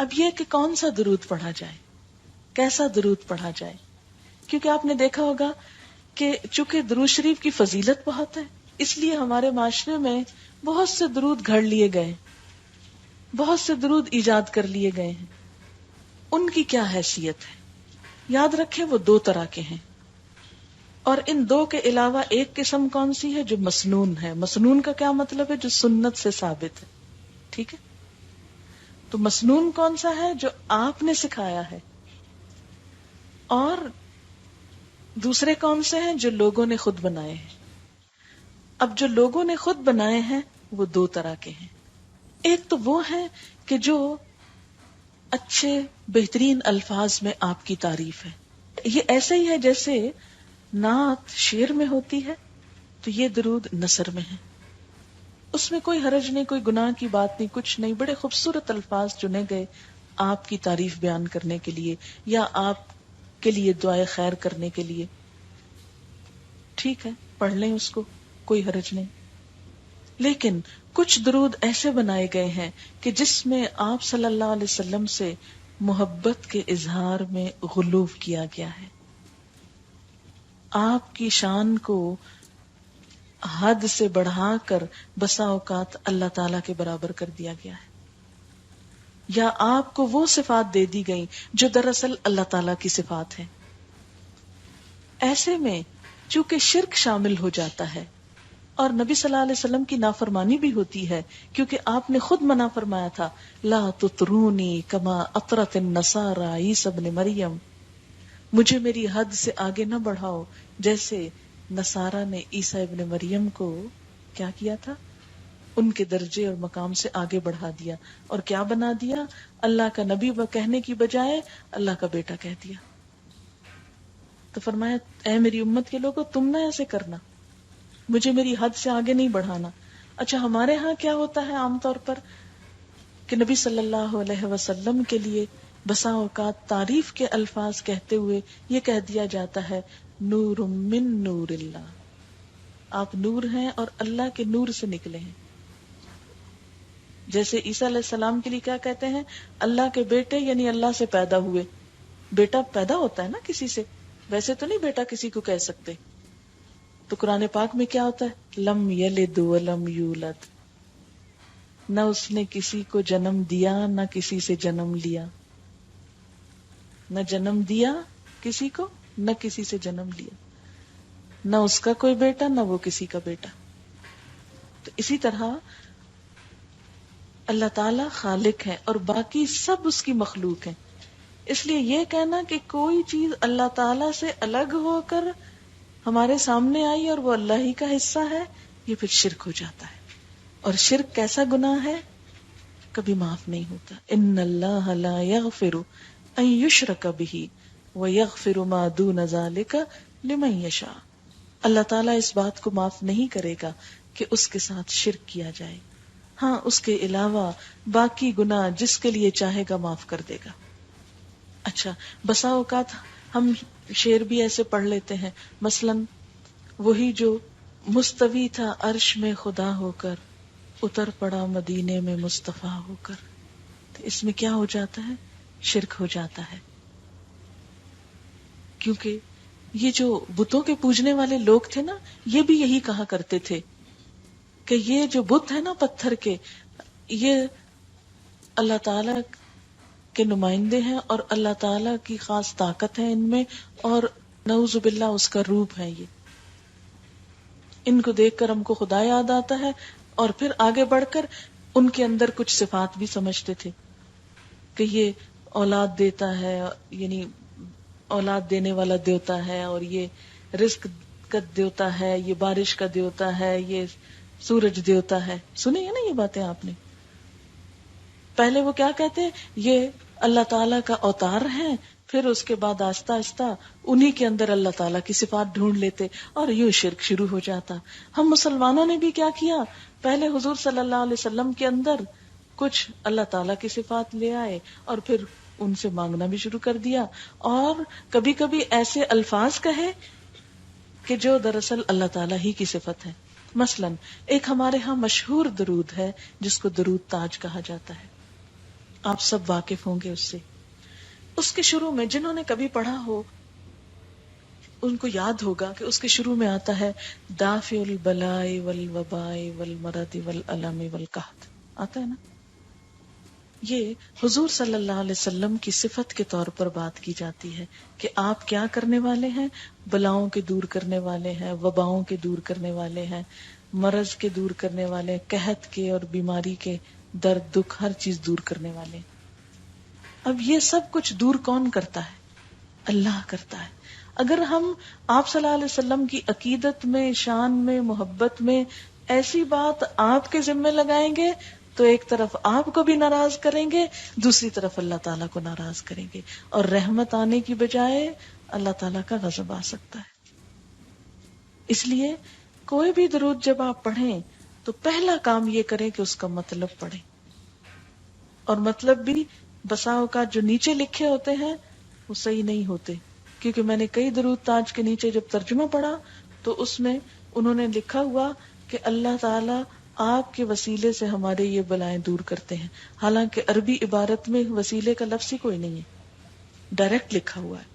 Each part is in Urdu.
اب یہ کہ کون سا درود پڑھا جائے، کیسا درود پڑھا جائے، کیونکہ آپ نے دیکھا ہوگا کہ چونکہ درود شریف کی فضیلت بہت ہے، اس لیے ہمارے معاشرے میں بہت سے درود گھڑ لیے گئے، بہت سے درود ایجاد کر لیے گئے ہیں. ان کی کیا حیثیت ہے؟ یاد رکھیں وہ دو طرح کے ہیں، اور ان دو کے علاوہ ایک قسم کون سی ہے؟ جو مسنون ہے. مسنون کا کیا مطلب ہے؟ جو سنت سے ثابت ہے. ٹھیک ہے، تو مسنون کون سا ہے؟ جو آپ نے سکھایا ہے. اور دوسرے کون سے ہیں؟ جو لوگوں نے خود بنائے ہیں. اب جو لوگوں نے خود بنائے ہیں وہ دو طرح کے ہیں. ایک تو وہ ہے کہ جو اچھے بہترین الفاظ میں آپ کی تعریف ہے. یہ ایسے ہی ہے جیسے نعت شعر میں ہوتی ہے، تو یہ درود نثر میں ہے. اس میں کوئی حرج نہیں، کوئی گناہ کی بات نہیں، کچھ نہیں. بڑے خوبصورت الفاظ چنے گئے آپ کی تعریف بیان کرنے کے لیے یا آپ کے لیے دعائے خیر کرنے کے لیے. ٹھیک ہے، پڑھ لیں اس کو، کوئی حرج نہیں. لیکن کچھ درود ایسے بنائے گئے ہیں کہ جس میں آپ صلی اللہ علیہ وسلم سے محبت کے اظہار میں غلو کیا گیا ہے، آپ کی شان کو حد سے بڑھا کر بسا اوقات اللہ تعالی کے برابر کر دیا گیا ہے، یا آپ کو وہ صفات دے دی گئی جو دراصل اللہ تعالی کی صفات ہیں. ایسے میں چونکہ شرک شامل ہو جاتا ہے اور نبی صلی اللہ علیہ وسلم کی نافرمانی بھی ہوتی ہے، کیونکہ آپ نے خود منع فرمایا تھا لا تطرونی کما اطرت النصارى عیسی ابن مریم، مجھے میری حد سے آگے نہ بڑھاؤ جیسے نصارہ نے عیسی ابن مریم کو کیا کیا تھا، ان کے درجے اور مقام سے آگے بڑھا دیا اور کیا بنا دیا، اللہ کا نبی کہنے کی بجائے اللہ کا بیٹا کہہ دیا. تو فرمایا اے میری امت کے لوگوں، تم نہ ایسے کرنا، مجھے میری حد سے آگے نہیں بڑھانا. اچھا ہمارے ہاں کیا ہوتا ہے عام طور پر کہ نبی صلی اللہ علیہ وسلم کے لیے بسا اوقات تعریف کے الفاظ کہتے ہوئے یہ کہہ دیا جاتا ہے نور من نور اللہ، آپ نور ہیں اور اللہ کے نور سے نکلے ہیں. جیسے عیسیٰ علیہ السلام کے لیے کیا کہتے ہیں؟ اللہ کے بیٹے، یعنی اللہ سے پیدا ہوئے. بیٹا پیدا ہوتا ہے نا کسی سے، ویسے تو نہیں بیٹا کسی کو کہہ سکتے. تو قرآن پاک میں کیا ہوتا ہے؟ لم یلد ولم یولد، نہ اس نے کسی کو جنم دیا نہ کسی سے جنم لیا، نہ جنم دیا کسی کو نہ کسی سے جنم لیا، نہ اس کا کوئی بیٹا نہ وہ کسی کا بیٹا. تو اسی طرح اللہ تعالی خالق ہے اور باقی سب اس کی مخلوق ہیں. اس لیے یہ کہنا کہ کوئی چیز اللہ تعالی سے الگ ہو کر ہمارے سامنے آئی اور وہ اللہ ہی کا حصہ ہے، یہ پھر شرک ہو جاتا ہے. اور شرک کیسا گناہ ہے؟ کبھی معاف نہیں ہوتا. ان اللہ لا یغفر ان یشرک بہ ویغفر ما دون ذلک لمن یشاء. اللہ تعالیٰ اس بات کو معاف نہیں کرے گا کہ اس کے ساتھ شرک کیا جائے، ہاں اس کے علاوہ باقی گناہ جس کے لیے چاہے گا معاف کر دے گا. اچھا بسا اوقات ہم شعر بھی ایسے پڑھ لیتے ہیں، مثلا وہی جو مستوی تھا عرش میں خدا ہو کر، اتر پڑا مدینے میں مصطفیٰ ہو کر. تو اس میں کیا ہو جاتا ہے؟ شرک ہو جاتا ہے. کیونکہ یہ جو بتوں کے پوجنے والے لوگ تھے نا، یہ بھی یہی کہا کرتے تھے کہ یہ جو بت ہے نا پتھر کے، یہ اللہ تعالی کے نمائندے ہیں اور اللہ تعالی کی خاص طاقت ہے ان میں، اور نعوذ باللہ اس کا روپ ہے. یہ ان کو دیکھ کر ہم کو خدا یاد آتا ہے، اور پھر آگے بڑھ کر ان کے اندر کچھ صفات بھی سمجھتے تھے کہ یہ اولاد دیتا ہے، یعنی اولاد دینے والا دیوتا ہے، اور یہ رزق کا دیوتا ہے، یہ بارش کا دیوتا ہے، یہ سورج دیوتا ہے. سنی ہے نا یہ باتیں آپ نے؟ پہلے وہ کیا کہتے ہیں؟ یہ اللہ تعالیٰ کا اوتار ہے، پھر اس کے بعد آہستہ آہستہ انہی کے اندر اللہ تعالیٰ کی صفات ڈھونڈ لیتے اور یوں شرک شروع ہو جاتا. ہم مسلمانوں نے بھی کیا کیا؟ پہلے حضور صلی اللہ علیہ وسلم کے اندر کچھ اللہ تعالیٰ کی صفات لے آئے اور پھر ان سے مانگنا بھی شروع کر دیا، اور کبھی کبھی ایسے الفاظ کہے کہ جو دراصل اللہ تعالیٰ ہی کی صفت ہے. مثلا ایک ہمارے ہاں مشہور درود ہے جس کو درود تاج کہا جاتا ہے. آپ سب واقف ہوں گے اس سے. اس کے شروع میں جنہوں نے کبھی پڑھا ہو ان کو یاد ہوگا کہ اس کے شروع میں آتا ہے دافع البلاء والوباء والمرض والالم والقحط، آتا ہے نا. یہ حضور صلی اللہ علیہ وسلم کی صفت کے طور پر بات کی جاتی ہے کہ آپ کیا کرنے والے ہیں، بلاؤں کے دور کرنے والے ہیں، وباؤں کے دور کرنے والے ہیں، مرض کے دور کرنے والے، قحط کے اور بیماری کے، درد دکھ ہر چیز دور کرنے والے. اب یہ سب کچھ دور کون کرتا ہے؟ اللہ کرتا ہے. اگر ہم آپ صلی اللہ علیہ وسلم کی عقیدت میں، شان میں، محبت میں ایسی بات آپ کے ذمہ لگائیں گے تو ایک طرف آپ کو بھی ناراض کریں گے، دوسری طرف اللہ تعالیٰ کو ناراض کریں گے، اور رحمت آنے کی بجائے اللہ تعالیٰ کا غضب آ سکتا ہے. اس لیے کوئی بھی درود جب آپ پڑھیں تو پہلا کام یہ کریں کہ اس کا مطلب پڑھیں. اور مطلب بھی بسا اوقات جو نیچے لکھے ہوتے ہیں وہ صحیح نہیں ہوتے، کیونکہ میں نے کئی درود تاج کے نیچے جب ترجمہ پڑھا تو اس میں انہوں نے لکھا ہوا کہ اللہ تعالیٰ آپ کے وسیلے سے ہمارے یہ بلائیں دور کرتے ہیں، حالانکہ عربی عبارت میں وسیلے کا لفظ ہی کوئی نہیں ہے، ڈائریکٹ لکھا ہوا ہے.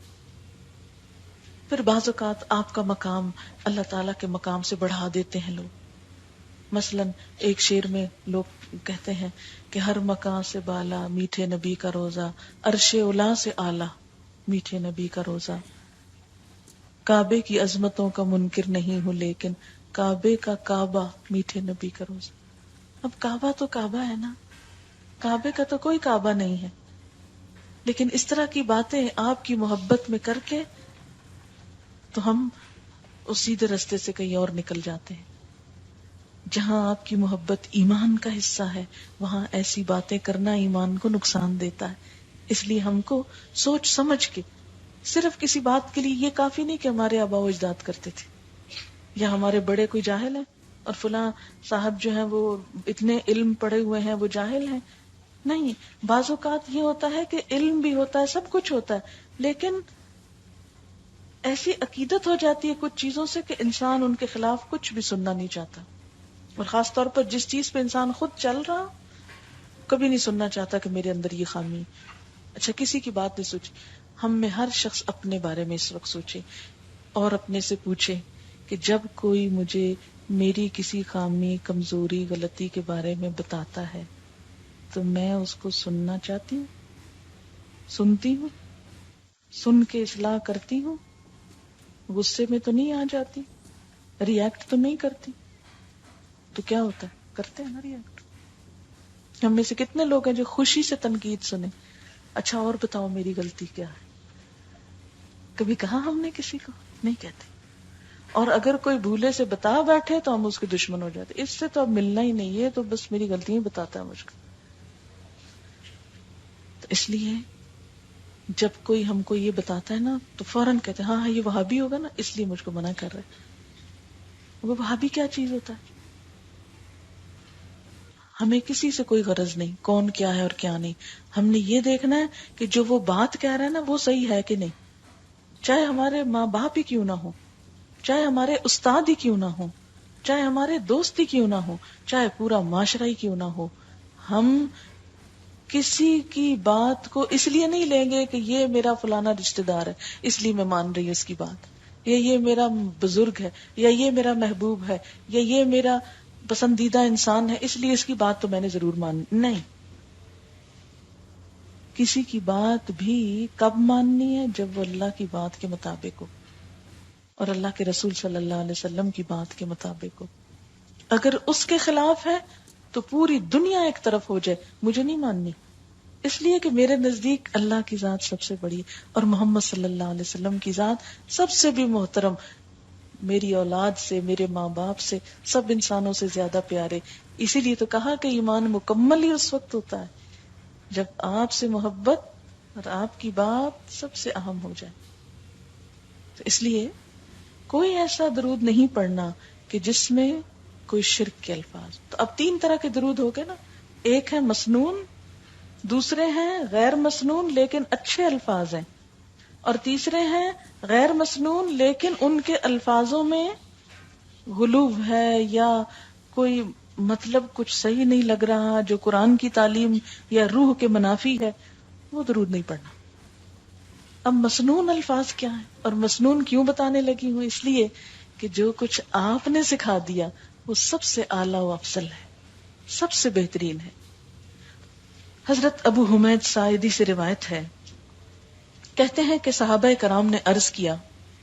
پھر بعض اوقات آپ کا مقام اللہ تعالیٰ کے مقام سے بڑھا دیتے ہیں لوگ. مثلاً ایک شعر میں لوگ کہتے ہیں کہ ہر مقام سے بالا میٹھے نبی کا روزہ، عرش اولا سے اعلیٰ میٹھے نبی کا روزہ، کعبے کی عظمتوں کا منکر نہیں ہوں لیکن کعبے کا کعبہ میٹھے نبی کا روزہ. اب کعبہ تو کعبہ ہے نا، کعبے کا تو کوئی کعبہ نہیں ہے، لیکن اس طرح کی باتیں آپ کی محبت میں کر کے تو ہم اس سیدھے رستے سے کہیں اور نکل جاتے ہیں. جہاں آپ کی محبت ایمان کا حصہ ہے وہاں ایسی باتیں کرنا ایمان کو نقصان دیتا ہے. اس لیے ہم کو سوچ سمجھ کے، صرف کسی بات کے لیے یہ کافی نہیں کہ ہمارے آباء و اجداد کرتے تھے یا ہمارے بڑے کوئی جاہل ہیں اور فلاں صاحب جو ہیں وہ اتنے علم پڑھے ہوئے ہیں وہ جاہل ہیں. نہیں، بعض اوقات یہ ہوتا ہے کہ علم بھی ہوتا ہے، سب کچھ ہوتا ہے، لیکن ایسی عقیدت ہو جاتی ہے کچھ چیزوں سے کہ انسان ان کے خلاف کچھ بھی سننا نہیں چاہتا. اور خاص طور پر جس چیز پہ انسان خود چل رہا کبھی نہیں سننا چاہتا کہ میرے اندر یہ خامی. اچھا، کسی کی بات نہیں سوچی. ہم میں ہر شخص اپنے بارے میں اس وقت سوچے اور اپنے سے پوچھے کہ جب کوئی مجھے میری کسی خامی، کمزوری، غلطی کے بارے میں بتاتا ہے تو میں اس کو سننا چاہتی ہوں، سنتی ہوں، سن کے اصلاح کرتی ہوں، غصے میں تو نہیں آ جاتی، ریئیکٹ تو نہیں کرتی. تو کیا ہوتا ہے؟ کرتے ہیں نا ریئیکٹ. ہم میں سے کتنے لوگ ہیں جو خوشی سے تنقید سنیں، اچھا اور بتاؤ میری غلطی کیا ہے. کبھی کہا ہم نے کسی کو؟ نہیں کہتے. اور اگر کوئی بھولے سے بتا بیٹھے تو ہم اس کے دشمن ہو جاتے، اس سے تو اب ملنا ہی نہیں ہے، تو بس میری غلطیاں بتاتا ہے مجھ کو. تو اس لیے جب کوئی ہم کو یہ بتاتا ہے نا تو فوراً کہتے ہیں ہاں یہ وہابی ہوگا نا اس لیے مجھ کو منع کر رہا ہے. وہ وہابی کیا چیز ہوتا ہے؟ ہمیں کسی سے کوئی غرض نہیں کون کیا ہے اور کیا نہیں. ہم نے یہ دیکھنا ہے کہ جو وہ بات کہہ رہا ہے نا وہ صحیح ہے کہ نہیں، چاہے ہمارے ماں باپ ہی کیوں نہ ہو، چاہے ہمارے استاد ہی کیوں نہ ہو، چاہے ہمارے دوست ہی کیوں نہ ہو، چاہے پورا معاشرہ ہی کیوں نہ ہو. ہم کسی کی بات کو اس لیے نہیں لیں گے کہ یہ میرا فلانا رشتہ دار ہے اس لیے میں مان رہی ہوں اس کی بات، یا یہ میرا بزرگ ہے، یا یہ میرا محبوب ہے، یا یہ میرا پسندیدہ انسان ہے اس لیے اس کی بات تو میں نے ضرور ماننی. نہیں، کسی کی بات بھی کب ماننی ہے؟ جب وہ اللہ کی بات کے مطابق ہو اور اللہ کے رسول صلی اللہ علیہ وسلم کی بات کے مطابق ہو. اگر اس کے خلاف ہے تو پوری دنیا ایک طرف ہو جائے، مجھے نہیں ماننی، اس لیے کہ میرے نزدیک اللہ کی ذات سب سے بڑی اور محمد صلی اللہ علیہ وسلم کی ذات سب سے بھی محترم، میری اولاد سے، میرے ماں باپ سے، سب انسانوں سے زیادہ پیارے. اسی لیے تو کہا کہ ایمان مکمل ہی اس وقت ہوتا ہے جب آپ سے محبت اور آپ کی بات سب سے اہم ہو جائے. تو اس لیے کوئی ایسا درود نہیں پڑھنا کہ جس میں کوئی شرک کے الفاظ. تو اب 3 طرح کے درود ہو گئے نا، ایک ہے مسنون، دوسرے ہیں غیر مسنون لیکن اچھے الفاظ ہیں، اور تیسرے ہیں غیر مسنون لیکن ان کے الفاظوں میں غلو ہے یا کوئی مطلب کچھ صحیح نہیں لگ رہا، جو قرآن کی تعلیم یا روح کے منافی ہے، وہ درود نہیں پڑھنا۔ اب مسنون الفاظ کیا ہیں اور مسنون کیوں بتانے لگی ہوں؟ اس لیے کہ جو کچھ آپ نے سکھا دیا وہ سب سے اعلیٰ و افضل ہے، سب سے بہترین ہے۔ حضرت ابو حمید ساعدی سے روایت ہے، کہتے ہیں کہ صحابہ کرام نے عرض کیا،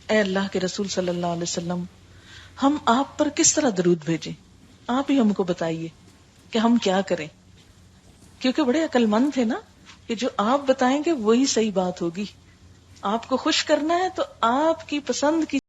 اے اللہ کے رسول صلی اللہ علیہ وسلم، ہم آپ پر کس طرح درود بھیجیں؟ آپ ہی ہم کو بتائیے کہ ہم کیا کریں، کیونکہ بڑے عقل مند تھے نا، کہ جو آپ بتائیں گے وہی صحیح بات ہوگی۔ آپ کو خوش کرنا ہے تو آپ کی پسند کی